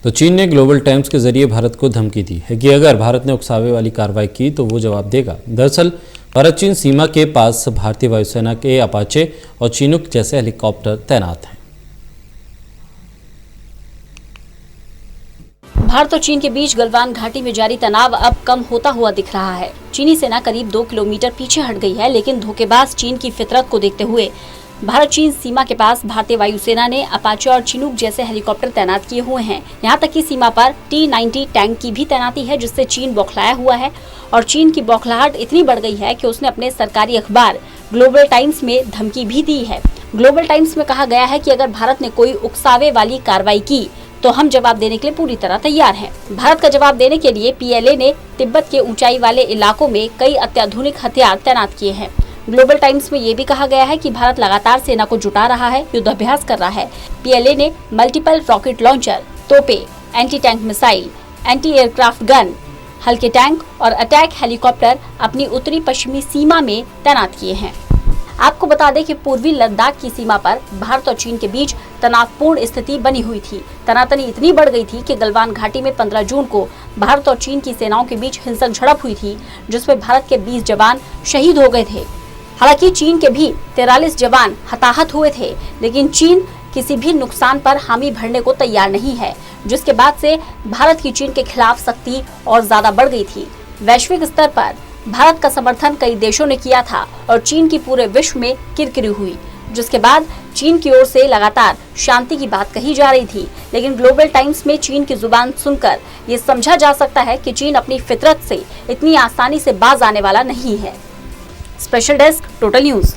तो चीन ने ग्लोबल टाइम्स के जरिए भारत को धमकी दी है कि अगर भारत ने उकसावे वाली कार्रवाई की तो वो जवाब देगा। दरअसल भारत चीन सीमा के पास भारतीय वायुसेना के अपाचे और चिनूक जैसे हेलीकॉप्टर तैनात हैं। भारत और चीन के बीच गलवान घाटी में जारी तनाव अब कम होता हुआ दिख रहा है। चीनी सेना करीब 2 किलोमीटर पीछे हट गई है, लेकिन धोखेबाज चीन की फितरत को देखते हुए भारत चीन सीमा के पास भारतीय वायुसेना ने अपाचे और चिनूक जैसे हेलीकॉप्टर तैनात किए हुए हैं। यहाँ तक कि सीमा पर T-90 टैंक की भी तैनाती है, जिससे चीन बौखलाया हुआ है। और चीन की बौखलाहट इतनी बढ़ गई है कि उसने अपने सरकारी अखबार ग्लोबल टाइम्स में धमकी भी दी है। ग्लोबल टाइम्स में कहा गया है कि अगर भारत ने कोई उकसावे वाली कार्रवाई की तो हम जवाब देने के लिए पूरी तरह तैयार हैं। भारत का जवाब देने के लिए PLA ने तिब्बत के ऊंचाई वाले इलाकों में कई अत्याधुनिक हथियार तैनात किए हैं। ग्लोबल टाइम्स में ये भी कहा गया है कि भारत लगातार सेना को जुटा रहा है, युद्धाभ्यास कर रहा है। PLA ने मल्टीपल रॉकेट लॉन्चर, तोपे, anti tank missile, anti aircraft gun, हल्के टैंक और अटैक हेलीकॉप्टर अपनी उत्तरी पश्चिमी सीमा में तैनात किए हैं। आपको बता दें कि पूर्वी लद्दाख की सीमा पर भारत और चीन के बीच तनावपूर्ण स्थिति बनी हुई थी। तनातनी इतनी बढ़ गई थी कि गलवान घाटी में 15 जून को भारत और चीन की सेनाओं के बीच हिंसक झड़प हुई थी, जिसमें भारत के 20 जवान शहीद हो गए थे। हालांकि चीन के भी 43 जवान हताहत हुए थे, लेकिन चीन किसी भी नुकसान पर हामी भरने को तैयार नहीं है, जिसके बाद से भारत की चीन के खिलाफ सख्ती और ज्यादा बढ़ गई थी। वैश्विक स्तर पर भारत का समर्थन कई देशों ने किया था और चीन की पूरे विश्व में किरकिरी हुई, जिसके बाद चीन की ओर से लगातार शांति की बात कही जा रही थी। लेकिन ग्लोबल टाइम्स में चीन की जुबान सुनकर ये समझा जा सकता है कि चीन अपनी फितरत से इतनी आसानी से बाज आने वाला नहीं है। Special desk, total news.